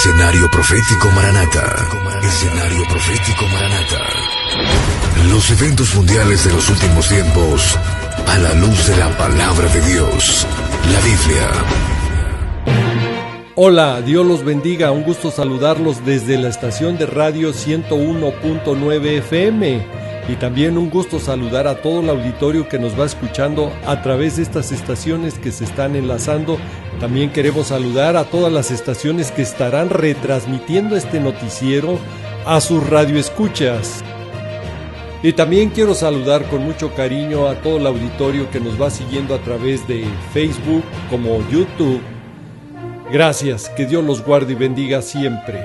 Escenario Profético Maranata. Escenario Profético Maranata. Los eventos mundiales de los últimos tiempos a la luz de la palabra de Dios, la Biblia. Hola, Dios los bendiga, un gusto saludarlos desde la estación de radio 101.9 FM y también un gusto saludar a todo el auditorio que nos va escuchando a través de estas estaciones que se están enlazando. También queremos saludar a todas las estaciones que estarán retransmitiendo este noticiero a sus radioescuchas. Y también quiero saludar con mucho cariño a todo el auditorio que nos va siguiendo a través de Facebook como YouTube. Gracias, que Dios los guarde y bendiga siempre.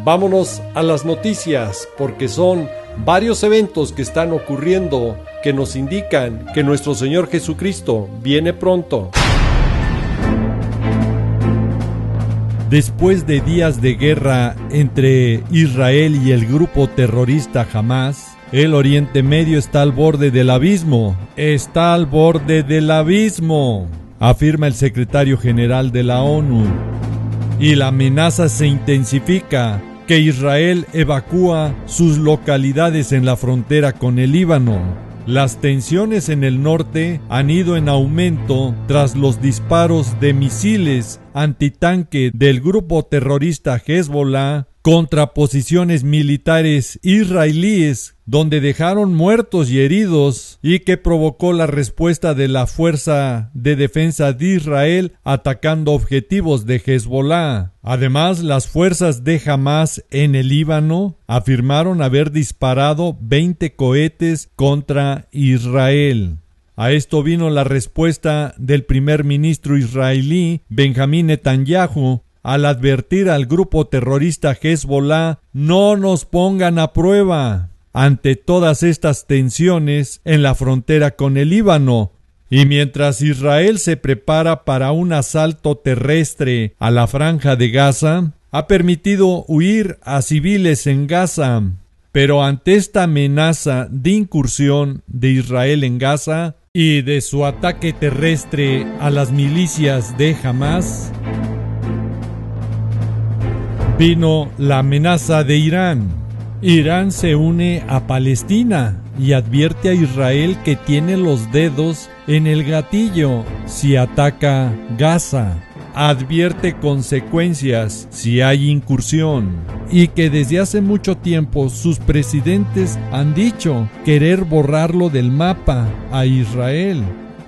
Vámonos a las noticias, porque son varios eventos que están ocurriendo que nos indican que nuestro Señor Jesucristo viene pronto. Después de días de guerra entre Israel y el grupo terrorista Hamás, el Oriente Medio está al borde del abismo. Está al borde del abismo, afirma el secretario general de la ONU. Y la amenaza se intensifica, que Israel evacúa sus localidades en la frontera con el Líbano. Las tensiones en el norte han ido en aumento tras los disparos de misiles antitanque del grupo terrorista Hezbollah contra posiciones militares israelíes, donde dejaron muertos y heridos, y que provocó la respuesta de la Fuerza de Defensa de Israel atacando objetivos de Hezbollah. Además, las fuerzas de Hamás en el Líbano afirmaron haber disparado 20 cohetes contra Israel. A esto vino la respuesta del primer ministro israelí, Benjamín Netanyahu, al advertir al grupo terrorista Hezbollah: no nos pongan a prueba ante todas estas tensiones en la frontera con el Líbano. Y mientras Israel se prepara para un asalto terrestre a la franja de Gaza, ha permitido huir a civiles en Gaza. Pero ante esta amenaza de incursión de Israel en Gaza y de su ataque terrestre a las milicias de Hamás, vino la amenaza de Irán. Irán se une a Palestina y advierte a Israel que tiene los dedos en el gatillo si ataca Gaza. Advierte consecuencias si hay incursión, y que desde hace mucho tiempo sus presidentes han dicho querer borrarlo del mapa a Israel.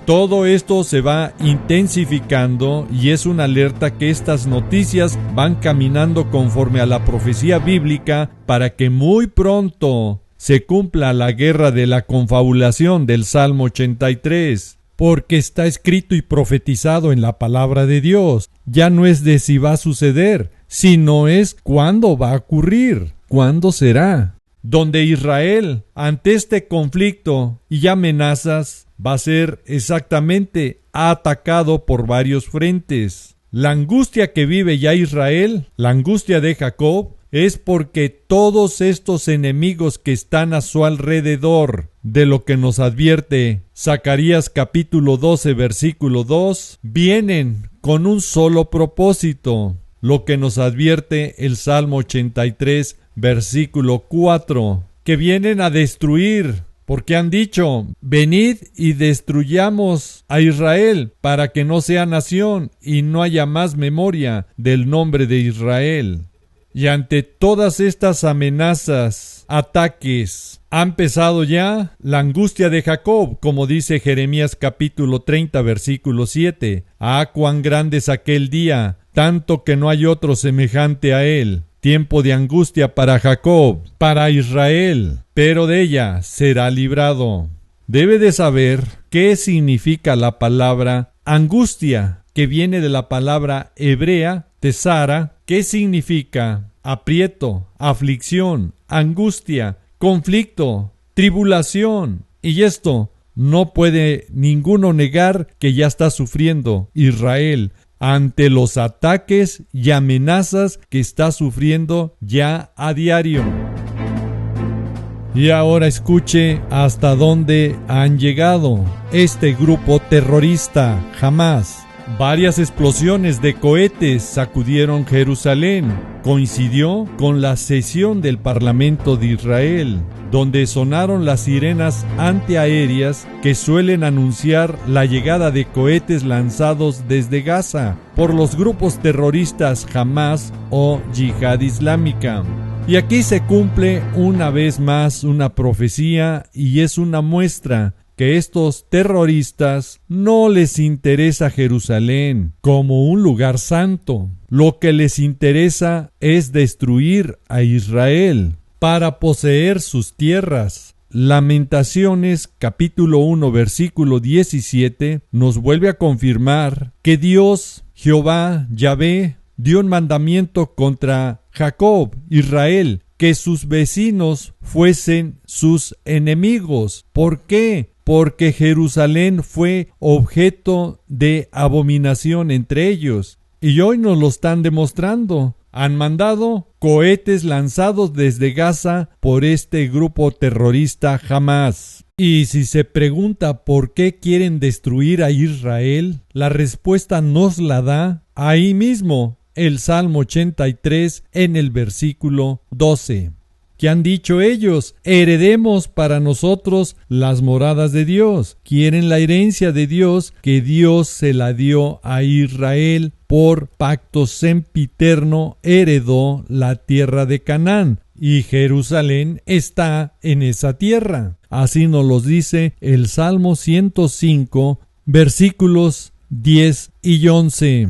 Todo esto se va intensificando y es una alerta que estas noticias van caminando conforme a la profecía bíblica para que muy pronto se cumpla la guerra de la confabulación del Salmo 83. Porque está escrito y profetizado en la palabra de Dios. Ya no es de si va a suceder, sino es cuándo va a ocurrir, cuándo será. Donde Israel, ante este conflicto y amenazas, va a ser exactamente atacado por varios frentes. La angustia que vive ya Israel, la angustia de Jacob, es porque todos estos enemigos que están a su alrededor, de lo que nos advierte Zacarías capítulo 12 versículo 2, vienen con un solo propósito, lo que nos advierte el Salmo 83 versículo 4, que vienen a destruir, porque han dicho: venid y destruyamos a Israel para que no sea nación y no haya más memoria del nombre de Israel. Y ante todas estas amenazas, ataques, ha empezado ya la angustia de Jacob, como dice Jeremías capítulo 30 versículo 7. Ah, cuán grande es aquel día, tanto que no hay otro semejante a él. Tiempo de angustia para Jacob, para Israel, pero de ella será librado. Debe de saber qué significa la palabra angustia, que viene de la palabra hebrea, tesara, que significa aprieto, aflicción, angustia, conflicto, tribulación. Y esto no puede ninguno negar que ya está sufriendo Israel ante los ataques y amenazas que está sufriendo ya a diario. Y ahora escuche hasta dónde han llegado este grupo terrorista Hamás. Varias explosiones de cohetes sacudieron Jerusalén. Coincidió con la sesión del Parlamento de Israel, donde sonaron las sirenas antiaéreas que suelen anunciar la llegada de cohetes lanzados desde Gaza por los grupos terroristas Hamas o Yihad Islámica. Y aquí se cumple una vez más una profecía, y es una muestra que estos terroristas no les interesa Jerusalén como un lugar santo. Lo que les interesa es destruir a Israel para poseer sus tierras. Lamentaciones capítulo 1 versículo 17 nos vuelve a confirmar que Dios, Jehová, Yahvé, dio un mandamiento contra Jacob, Israel, que sus vecinos fuesen sus enemigos. ¿Por qué? Porque Jerusalén fue objeto de abominación entre ellos. Y hoy nos lo están demostrando. Han mandado cohetes lanzados desde Gaza por este grupo terrorista Hamas. Y si se pregunta por qué quieren destruir a Israel, la respuesta nos la da ahí mismo el Salmo 83 en el versículo 12. ¿Qué han dicho ellos? Heredemos para nosotros las moradas de Dios. Quieren la herencia de Dios, que Dios se la dio a Israel por pacto sempiterno, heredó la tierra de Canaán. Y Jerusalén está en esa tierra. Así nos lo dice el Salmo 105, versículos 10 y 11.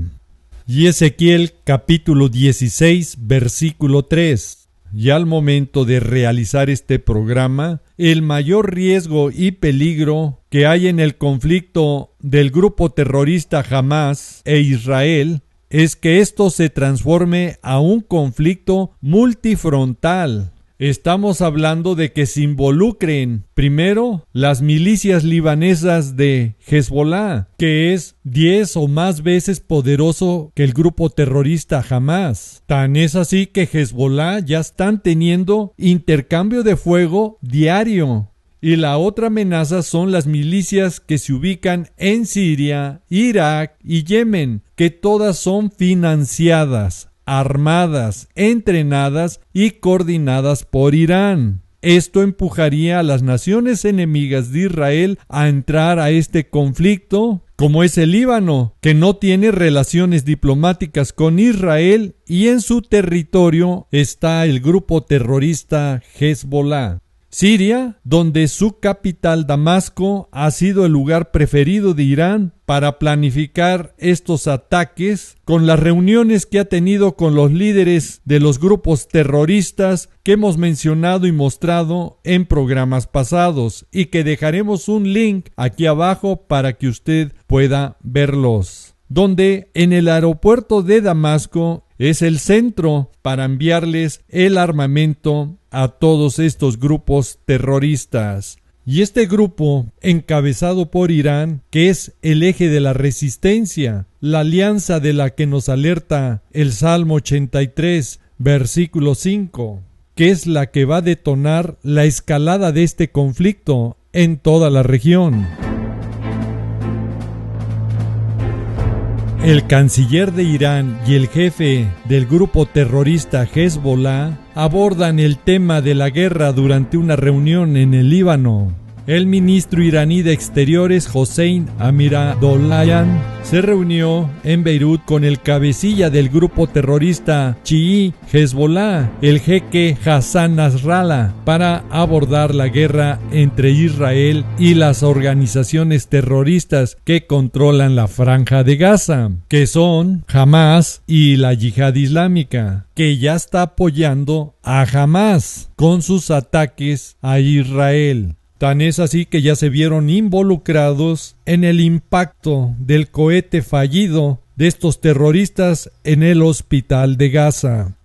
Y Ezequiel capítulo 16, versículo 3. Y al momento de realizar este programa, el mayor riesgo y peligro que hay en el conflicto del grupo terrorista Hamas e Israel es que esto se transforme a un conflicto multifrontal. Estamos hablando de que se involucren primero las milicias libanesas de Hezbollah, que es 10 o más veces poderoso que el grupo terrorista Hamas. Tan es así que Hezbollah ya están teniendo intercambio de fuego diario. Y la otra amenaza son las milicias que se ubican en Siria, Irak y Yemen, que todas son financiadas, armadas, entrenadas y coordinadas por Irán. Esto empujaría a las naciones enemigas de Israel a entrar a este conflicto, como es el Líbano, que no tiene relaciones diplomáticas con Israel y en su territorio está el grupo terrorista Hezbollah. Siria, donde su capital Damasco ha sido el lugar preferido de Irán para planificar estos ataques, con las reuniones que ha tenido con los líderes de los grupos terroristas que hemos mencionado y mostrado en programas pasados, y que dejaremos un link aquí abajo para que usted pueda verlos, donde en el aeropuerto de Damasco es el centro para enviarles el armamento a todos estos grupos terroristas. Y este grupo, encabezado por Irán, que es el eje de la resistencia, la alianza de la que nos alerta el Salmo 83, versículo 5, que es la que va a detonar la escalada de este conflicto en toda la región. El canciller de Irán y el jefe del grupo terrorista Hezbollah abordan el tema de la guerra durante una reunión en el Líbano. El ministro iraní de Exteriores Hossein Amiradolayan se reunió en Beirut con el cabecilla del grupo terrorista chií Hezbollah, el jeque Hassan Nasrallah, para abordar la guerra entre Israel y las organizaciones terroristas que controlan la Franja de Gaza, que son Hamas y la Yihad Islámica, que ya está apoyando a Hamas con sus ataques a Israel. Tan es así que ya se vieron involucrados en el impacto del cohete fallido de estos terroristas en el hospital de Gaza.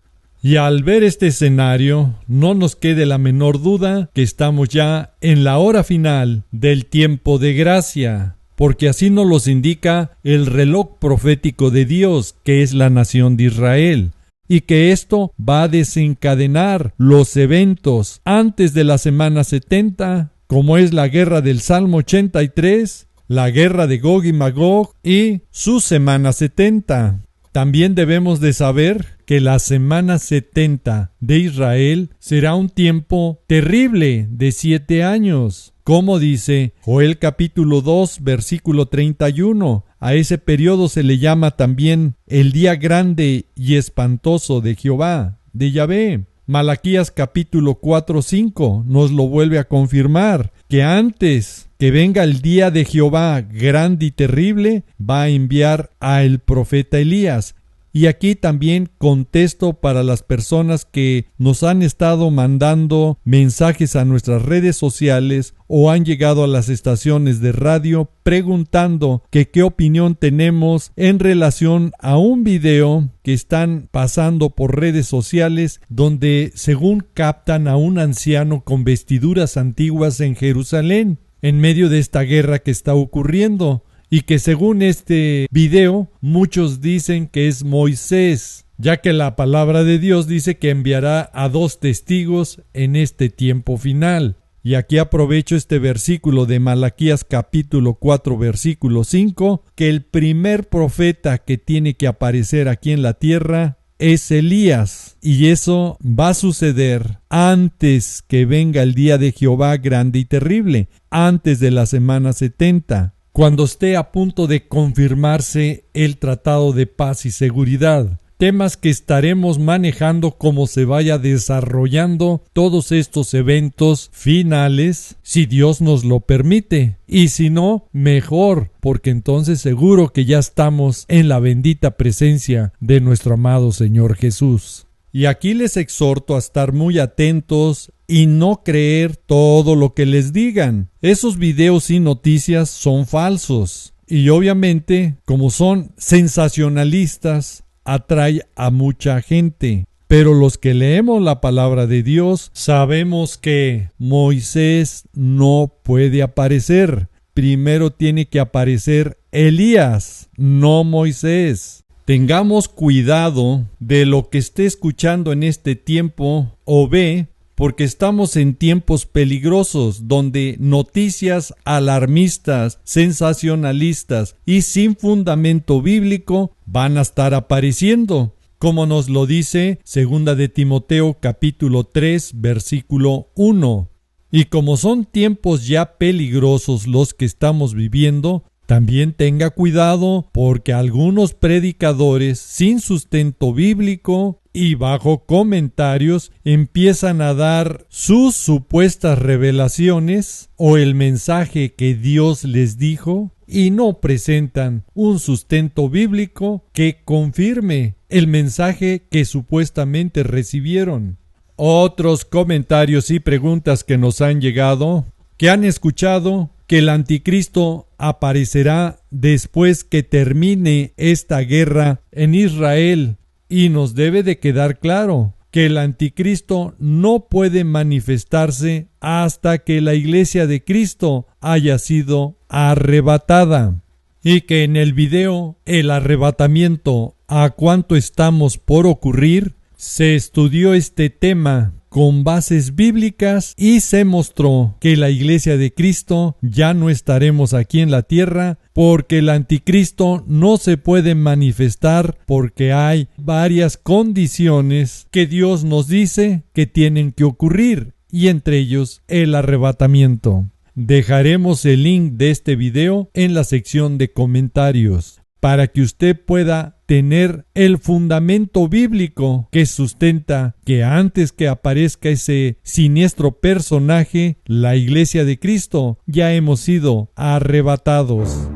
Y al ver este escenario, no nos quede la menor duda que estamos ya en la hora final del tiempo de gracia, porque así nos los indica el reloj profético de Dios, que es la nación de Israel, y que esto va a desencadenar los eventos antes de la semana 70, como es la guerra del Salmo 83, la guerra de Gog y Magog y su semana 70. También debemos de saber que la semana 70 de Israel será un tiempo terrible de 7 años. Como dice Joel capítulo 2, versículo 31, a ese periodo se le llama también el día grande y espantoso de Jehová, de Yahvé. Malaquías capítulo 4, 5 nos lo vuelve a confirmar, que antes que venga el día de Jehová grande y terrible, va a enviar a el profeta Elías. Y aquí también contesto para las personas que nos han estado mandando mensajes a nuestras redes sociales o han llegado a las estaciones de radio preguntando que qué opinión tenemos en relación a un video que están pasando por redes sociales donde según captan a un anciano con vestiduras antiguas en Jerusalén en medio de esta guerra que está ocurriendo. Y que según este video, muchos dicen que es Moisés, ya que la palabra de Dios dice que enviará a 2 testigos en este tiempo final. Y aquí aprovecho este versículo de Malaquías capítulo 4, versículo 5, que el primer profeta que tiene que aparecer aquí en la tierra es Elías. Y eso va a suceder antes que venga el día de Jehová grande y terrible, antes de la semana 70. Cuando esté a punto de confirmarse el Tratado de Paz y Seguridad, temas que estaremos manejando como se vaya desarrollando todos estos eventos finales, si Dios nos lo permite, y si no, mejor, porque entonces seguro que ya estamos en la bendita presencia de nuestro amado Señor Jesús. Y aquí les exhorto a estar muy atentos y no creer todo lo que les digan. Esos videos y noticias son falsos. Y obviamente, como son sensacionalistas, atrae a mucha gente. Pero los que leemos la palabra de Dios sabemos que Moisés no puede aparecer. Primero tiene que aparecer Elías, no Moisés. Tengamos cuidado de lo que esté escuchando en este tiempo o ve, porque estamos en tiempos peligrosos donde noticias alarmistas, sensacionalistas y sin fundamento bíblico van a estar apareciendo, como nos lo dice 2 de Timoteo capítulo 3 versículo 1. Y como son tiempos ya peligrosos los que estamos viviendo, también tenga cuidado porque algunos predicadores sin sustento bíblico y bajo comentarios empiezan a dar sus supuestas revelaciones o el mensaje que Dios les dijo y no presentan un sustento bíblico que confirme el mensaje que supuestamente recibieron. Otros comentarios y preguntas que nos han llegado, que han escuchado que el anticristo aparecerá después que termine esta guerra en Israel, y nos debe de quedar claro que el anticristo no puede manifestarse hasta que la iglesia de Cristo haya sido arrebatada, y que en el video El arrebatamiento, ¿a cuánto estamos por ocurrir?, se estudió este tema con bases bíblicas y se mostró que la iglesia de Cristo ya no estaremos aquí en la tierra porque el anticristo no se puede manifestar porque hay varias condiciones que Dios nos dice que tienen que ocurrir y entre ellos el arrebatamiento. Dejaremos el link de este video en la sección de comentarios para que usted pueda tener el fundamento bíblico que sustenta que antes que aparezca ese siniestro personaje, la iglesia de Cristo, ya hemos sido arrebatados.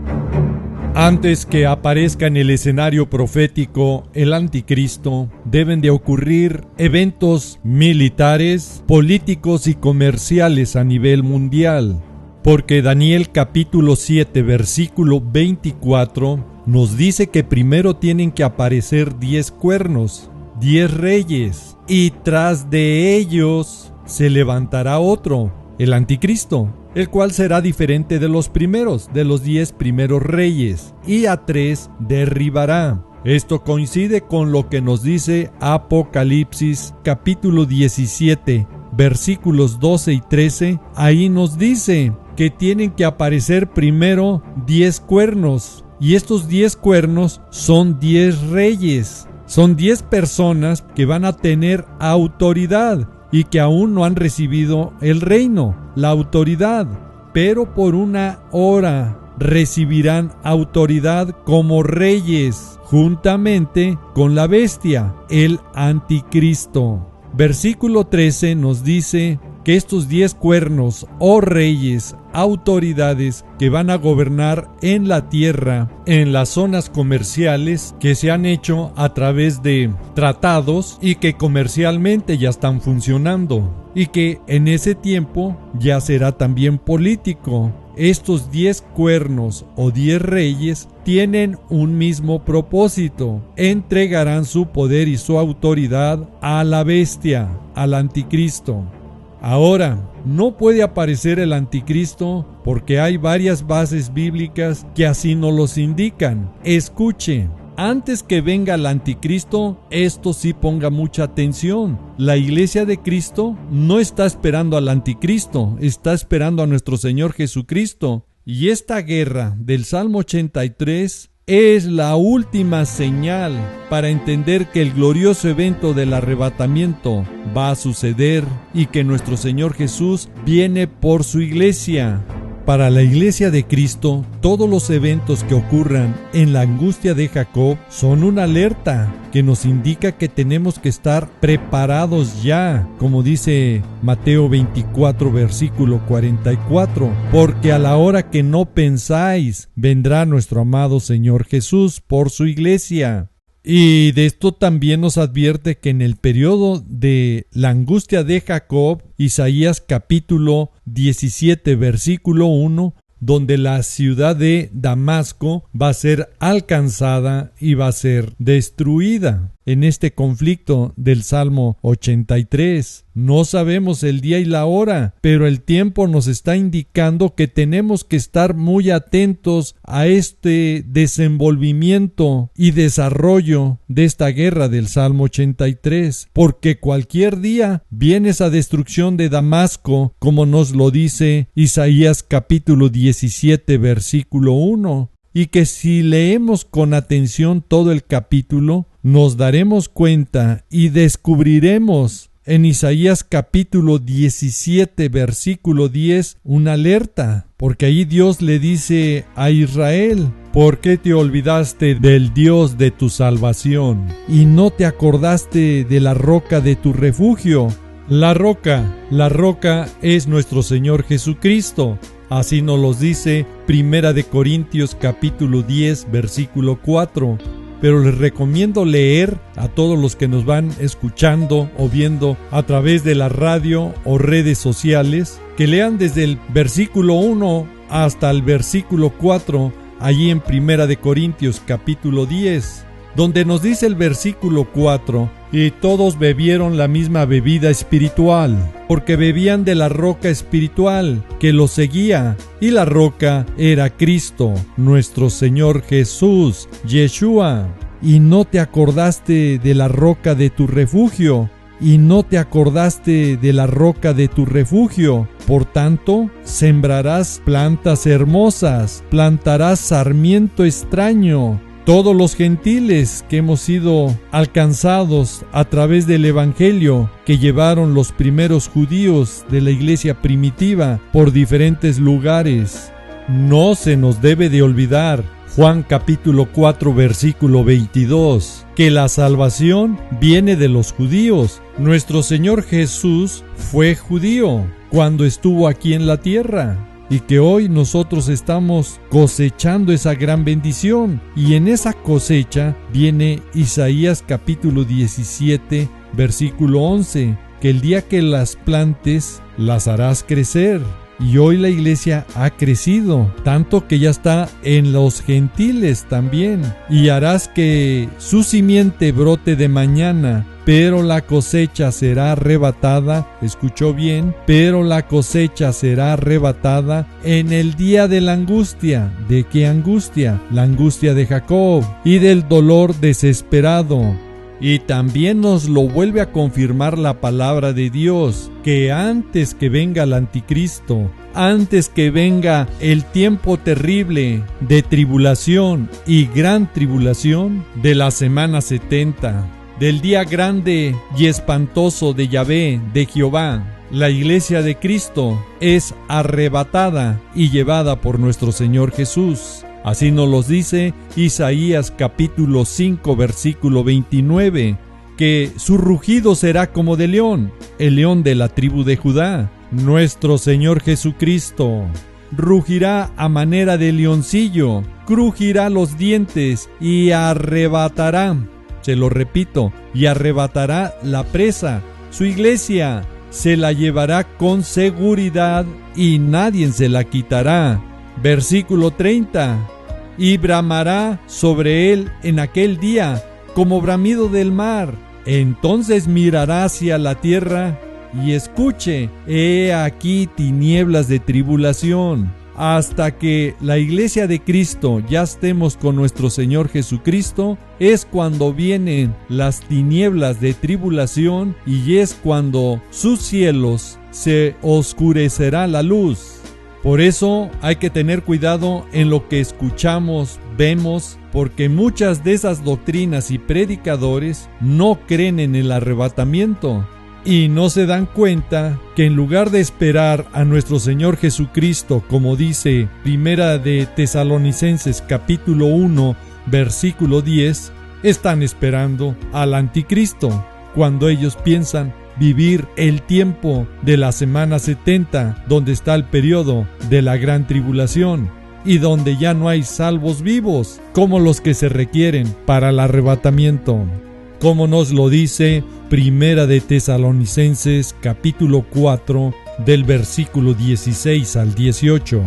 Antes que aparezca en el escenario profético el anticristo, deben de ocurrir eventos militares, políticos y comerciales a nivel mundial. Porque Daniel capítulo 7 versículo 24 nos dice que primero tienen que aparecer 10 cuernos, 10 reyes, y tras de ellos se levantará otro, el anticristo, el cual será diferente de los primeros, de los 10 primeros reyes, y a 3 derribará. Esto coincide con lo que nos dice Apocalipsis capítulo 17, versículos 12 y 13, ahí nos dice que tienen que aparecer primero 10 cuernos. Y estos 10 cuernos son 10 reyes. Son 10 personas que van a tener autoridad y que aún no han recibido el reino, la autoridad. Pero por una hora recibirán autoridad como reyes, juntamente con la bestia, el anticristo. Versículo 13 nos dice que estos 10 cuernos o reyes, autoridades que van a gobernar en la tierra, en las zonas comerciales que se han hecho a través de tratados y que comercialmente ya están funcionando, y que en ese tiempo ya será también político. Estos 10 cuernos o 10 reyes tienen un mismo propósito: entregarán su poder y su autoridad a la bestia, al anticristo. Ahora, no puede aparecer el anticristo porque hay varias bases bíblicas que así nos los indican. Escuche, antes que venga el anticristo, esto sí ponga mucha atención. La iglesia de Cristo no está esperando al anticristo, está esperando a nuestro Señor Jesucristo. Y esta guerra del Salmo 83 es la última señal para entender que el glorioso evento del arrebatamiento va a suceder y que nuestro Señor Jesús viene por su iglesia. Para la iglesia de Cristo, todos los eventos que ocurran en la angustia de Jacob son una alerta que nos indica que tenemos que estar preparados ya, como dice Mateo 24, versículo 44, porque a la hora que no pensáis, vendrá nuestro amado Señor Jesús por su iglesia. Y de esto también nos advierte que en el periodo de la angustia de Jacob, Isaías capítulo 17 versículo 1, donde la ciudad de Damasco va a ser alcanzada y va a ser destruida. En este conflicto del Salmo 83, no sabemos el día y la hora, pero el tiempo nos está indicando que tenemos que estar muy atentos a este desenvolvimiento y desarrollo de esta guerra del Salmo 83, porque cualquier día viene esa destrucción de Damasco, como nos lo dice Isaías capítulo 17 versículo 1. Y que si leemos con atención todo el capítulo, nos daremos cuenta y descubriremos en Isaías capítulo 17 versículo 10 una alerta, porque ahí Dios le dice a Israel: ¿por qué te olvidaste del Dios de tu salvación y no te acordaste de la roca de tu refugio? La roca es nuestro Señor Jesucristo. Así nos los dice Primera de Corintios capítulo 10 versículo 4. Pero les recomiendo leer a todos los que nos van escuchando o viendo a través de la radio o redes sociales, que lean desde el versículo 1 hasta el versículo 4, allí en Primera de Corintios capítulo 10, donde nos dice el versículo 4: y todos bebieron la misma bebida espiritual, porque bebían de la roca espiritual que los seguía, y la roca era Cristo, nuestro Señor Jesús, Yeshua. Y no te acordaste de la roca de tu refugio, y no te acordaste de la roca de tu refugio. Por tanto, sembrarás plantas hermosas, plantarás sarmiento extraño. Todos los gentiles que hemos sido alcanzados a través del Evangelio que llevaron los primeros judíos de la iglesia primitiva por diferentes lugares. No se nos debe de olvidar, Juan capítulo 4 versículo 22, que la salvación viene de los judíos. Nuestro Señor Jesús fue judío cuando estuvo aquí en la tierra, y que hoy nosotros estamos cosechando esa gran bendición. Y en esa cosecha viene Isaías capítulo 17 versículo 11, que el día que las plantes las harás crecer. Y hoy la iglesia ha crecido, tanto que ya está en los gentiles también. Y harás que su simiente brote de mañana, pero la cosecha será arrebatada. Escuchó bien, pero la cosecha será arrebatada en el día de la angustia. ¿De qué angustia? La angustia de Jacob y del dolor desesperado. Y también nos lo vuelve a confirmar la palabra de Dios, que antes que venga el anticristo, antes que venga el tiempo terrible de tribulación y gran tribulación de la semana 70, del día grande y espantoso de Yahvé, de Jehová, la iglesia de Cristo es arrebatada y llevada por nuestro Señor Jesús. Así nos lo dice Isaías capítulo 5 versículo 29, que su rugido será como de león, el león de la tribu de Judá. Nuestro Señor Jesucristo rugirá a manera de leoncillo, crujirá los dientes y arrebatará, se lo repito, y arrebatará la presa, su iglesia, se la llevará con seguridad y nadie se la quitará. Versículo 30. Y bramará sobre él en aquel día como bramido del mar. Entonces mirará hacia la tierra y escuche, he aquí tinieblas de tribulación, hasta que la iglesia de Cristo ya estemos con nuestro Señor Jesucristo, es cuando vienen las tinieblas de tribulación y es cuando sus cielos se oscurecerá la luz. Por eso hay que tener cuidado en lo que escuchamos, vemos, porque muchas de esas doctrinas y predicadores no creen en el arrebatamiento y no se dan cuenta que en lugar de esperar a nuestro Señor Jesucristo, como dice Primera de Tesalonicenses capítulo 1 versículo 10, están esperando al anticristo, cuando ellos piensan vivir el tiempo de la semana 70, donde está el periodo de la gran tribulación y donde ya no hay salvos vivos como los que se requieren para el arrebatamiento, como nos lo dice Primera de Tesalonicenses capítulo 4 del versículo 16 al 18.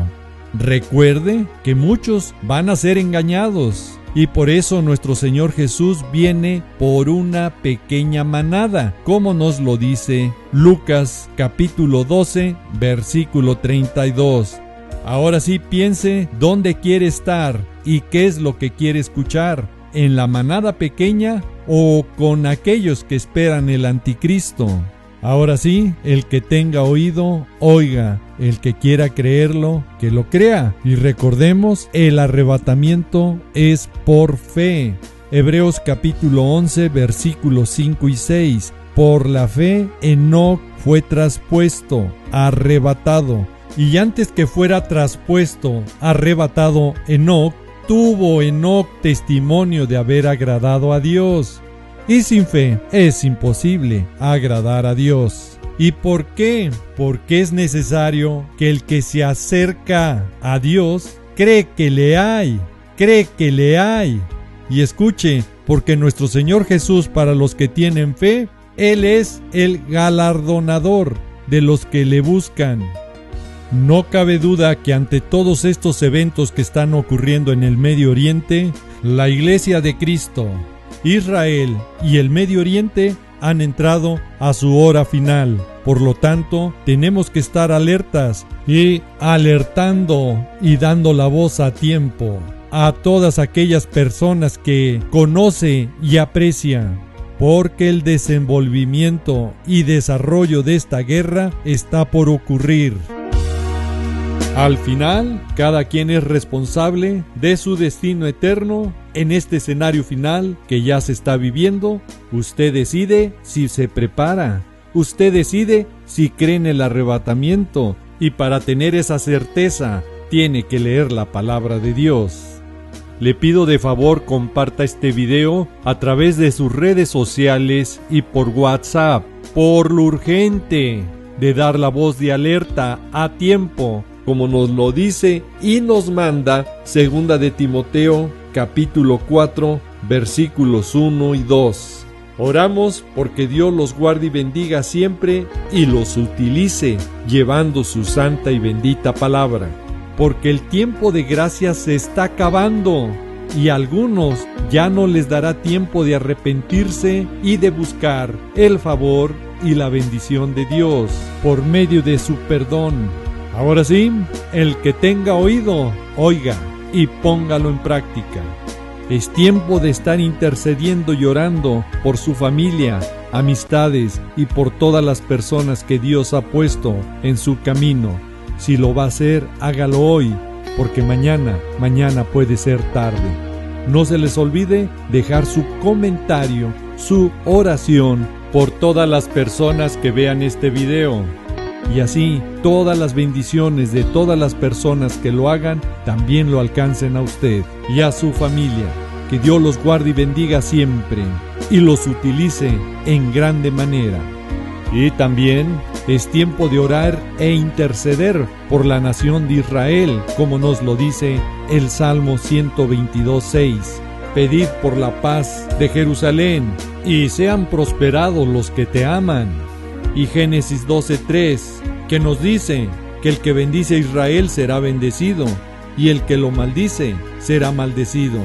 Recuerde que muchos van a ser engañados y por eso nuestro Señor Jesús viene por una pequeña manada, como nos lo dice Lucas capítulo 12 versículo 32. Ahora sí piense dónde quiere estar y qué es lo que quiere escuchar, en la manada pequeña o con aquellos que esperan el anticristo. Ahora sí, el que tenga oído, oiga. El que quiera creerlo, que lo crea. Y recordemos, el arrebatamiento es por fe. Hebreos capítulo 11, versículos 5 y 6. Por la fe, Enoc fue traspuesto, arrebatado. Y antes que fuera traspuesto, arrebatado Enoc, tuvo Enoc testimonio de haber agradado a Dios. Y sin fe es imposible agradar a Dios. ¿Y por qué? Porque es necesario que el que se acerca a Dios cree que le hay. Y escuche, porque nuestro Señor Jesús, para los que tienen fe, Él es el galardonador de los que le buscan. No cabe duda que ante todos estos eventos que están ocurriendo en el Medio Oriente, la Iglesia de Cristo, Israel y el Medio Oriente han entrado a su hora final. Por lo tanto, tenemos que estar alertas y alertando y dando la voz a tiempo a todas aquellas personas que conoce y aprecia, porque el desenvolvimiento y desarrollo de esta guerra está por ocurrir. Al final, cada quien es responsable de su destino eterno en este escenario final que ya se está viviendo. Usted decide si se prepara, usted decide si cree en el arrebatamiento, y para tener esa certeza tiene que leer la palabra de Dios. Le pido de favor comparta este video a través de sus redes sociales y por WhatsApp, por lo urgente de dar la voz de alerta a tiempo, como nos lo dice y nos manda 2 de Timoteo capítulo 4 versículos 1 y 2. Oramos porque Dios los guarde y bendiga siempre y los utilice llevando su santa y bendita palabra, porque el tiempo de gracia se está acabando y a algunos ya no les dará tiempo de arrepentirse y de buscar el favor y la bendición de Dios por medio de su perdón. Ahora sí, el que tenga oído, oiga y póngalo en práctica. Es tiempo de estar intercediendo y orando por su familia, amistades y por todas las personas que Dios ha puesto en su camino. Si lo va a hacer, hágalo hoy, porque mañana puede ser tarde. No se les olvide dejar su comentario, su oración por todas las personas que vean este video. Y así todas las bendiciones de todas las personas que lo hagan también lo alcancen a usted y a su familia. Que Dios los guarde y bendiga siempre y los utilice en grande manera. Y también es tiempo de orar e interceder por la nación de Israel, como nos lo dice el Salmo 122:6. Pedid por la paz de Jerusalén y sean prosperados los que te aman. Y Génesis 12:3, que nos dice que el que bendice a Israel será bendecido y el que lo maldice será maldecido.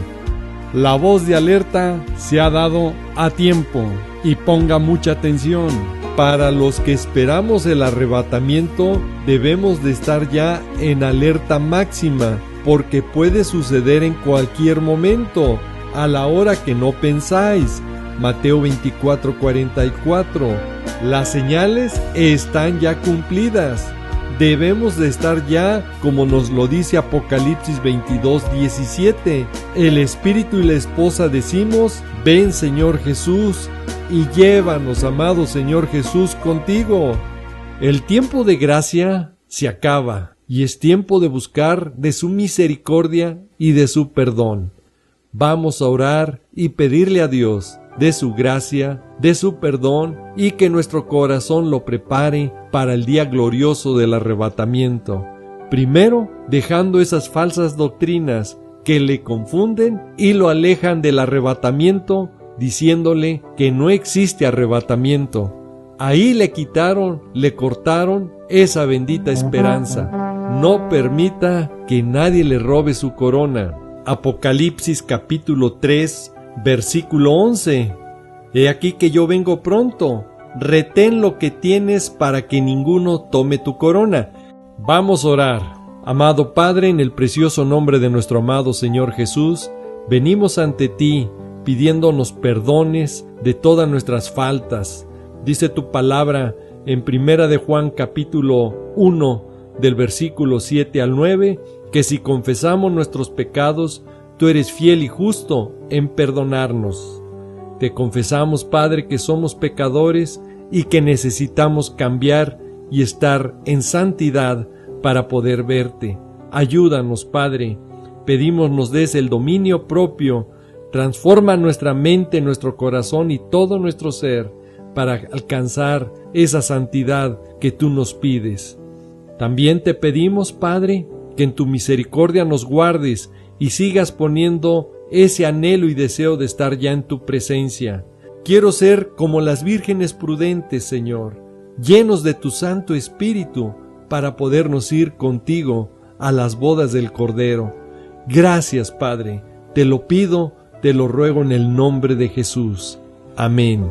La voz de alerta se ha dado a tiempo y ponga mucha atención. Para los que esperamos el arrebatamiento, debemos de estar ya en alerta máxima, porque puede suceder en cualquier momento, a la hora que no pensáis. Mateo 24:44. Las señales están ya cumplidas. Debemos de estar ya, como nos lo dice Apocalipsis 22:17. El Espíritu y la esposa decimos: ven, Señor Jesús, y llévanos, amado Señor Jesús, contigo. El tiempo de gracia se acaba y es tiempo de buscar de su misericordia y de su perdón. Vamos a orar y pedirle a Dios de su gracia, de su perdón, y que nuestro corazón lo prepare para el día glorioso del arrebatamiento. Primero, dejando esas falsas doctrinas que le confunden y lo alejan del arrebatamiento, diciéndole que no existe arrebatamiento. Ahí le quitaron, le cortaron esa bendita esperanza. No permita que nadie le robe su corona. Apocalipsis capítulo 3, versículo 11. He aquí que yo vengo pronto. Retén lo que tienes para que ninguno tome tu corona. Vamos a orar. Amado Padre, en el precioso nombre de nuestro amado Señor Jesús, venimos ante ti pidiéndonos perdones de todas nuestras faltas. Dice tu palabra en 1 de Juan capítulo 1 del versículo 7 al 9, que si confesamos nuestros pecados, tú eres fiel y justo en perdonarnos. Te confesamos, Padre, que somos pecadores y que necesitamos cambiar y estar en santidad para poder verte. Ayúdanos, Padre. Pedimos nos des el dominio propio. Transforma nuestra mente, nuestro corazón y todo nuestro ser para alcanzar esa santidad que tú nos pides. También te pedimos, Padre, que en tu misericordia nos guardes y sigas poniendo ese anhelo y deseo de estar ya en tu presencia. Quiero ser como las vírgenes prudentes, Señor, llenos de tu Santo Espíritu para podernos ir contigo a las bodas del Cordero. Gracias, Padre, te lo pido, te lo ruego en el nombre de Jesús. Amén.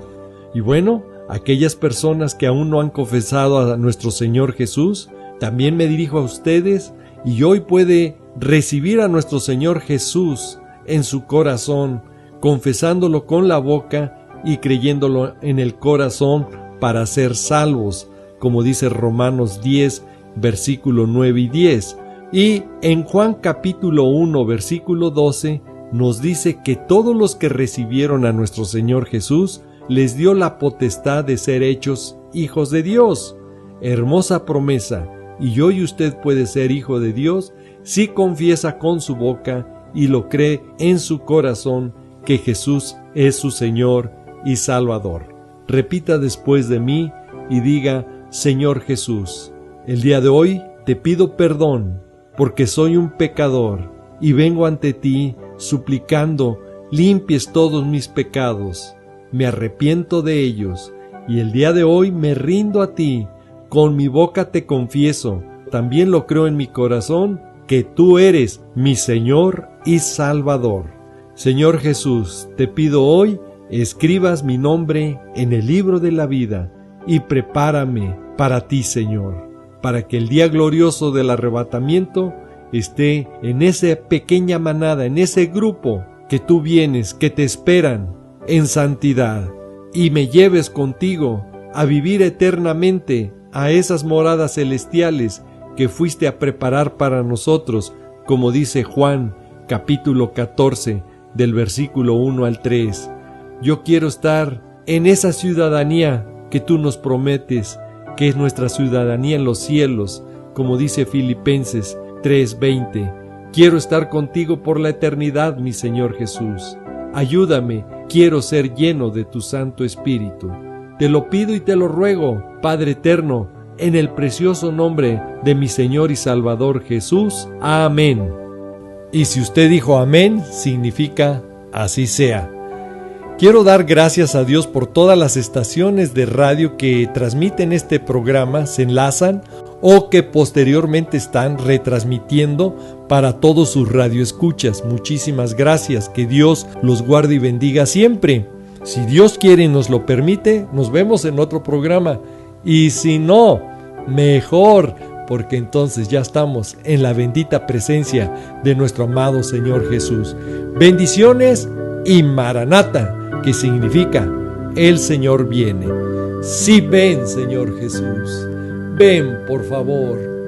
Y bueno, aquellas personas que aún no han confesado a nuestro Señor Jesús, también me dirijo a ustedes y hoy puede recibir a nuestro Señor Jesús en su corazón, confesándolo con la boca y creyéndolo en el corazón para ser salvos, como dice Romanos 10, versículo 9 y 10. Y en Juan capítulo 1, versículo 12, nos dice que todos los que recibieron a nuestro Señor Jesús les dio la potestad de ser hechos hijos de Dios. Hermosa promesa, y hoy usted puede ser hijo de Dios si confiesa con su boca y lo cree en su corazón que Jesús es su Señor y Salvador. Repita después de mí y diga: Señor Jesús, el día de hoy te pido perdón porque soy un pecador y vengo ante ti suplicando limpies todos mis pecados. Me arrepiento de ellos y el día de hoy me rindo a ti. Con mi boca te confieso, también lo creo en mi corazón, que tú eres mi Señor y Salvador. Señor Jesús, te pido hoy escribas mi nombre en el libro de la vida y prepárame para ti, Señor, para que el día glorioso del arrebatamiento esté en esa pequeña manada, en ese grupo que tú vienes, que te esperan en santidad, y me lleves contigo a vivir eternamente a esas moradas celestiales que fuiste a preparar para nosotros, como dice Juan capítulo 14 del versículo 1 al 3. Yo quiero estar en esa ciudadanía que tú nos prometes, que es nuestra ciudadanía en los cielos, como dice Filipenses 3:20. Quiero estar contigo por la eternidad, mi Señor Jesús. Ayúdame, quiero ser lleno de tu Santo Espíritu. Te lo pido y te lo ruego, Padre eterno, en el precioso nombre de mi Señor y Salvador Jesús. Amén. Y si usted dijo amén, significa así sea. Quiero dar gracias a Dios por todas las estaciones de radio que transmiten este programa, se enlazan o que posteriormente están retransmitiendo para todos sus radioescuchas. Muchísimas gracias, que Dios los guarde y bendiga siempre. Si Dios quiere y nos lo permite, nos vemos en otro programa. Y si no, mejor, porque entonces ya estamos en la bendita presencia de nuestro amado Señor Jesús. Bendiciones y Maranata, que significa el Señor viene. Sí, ven, Señor Jesús. Ven, por favor.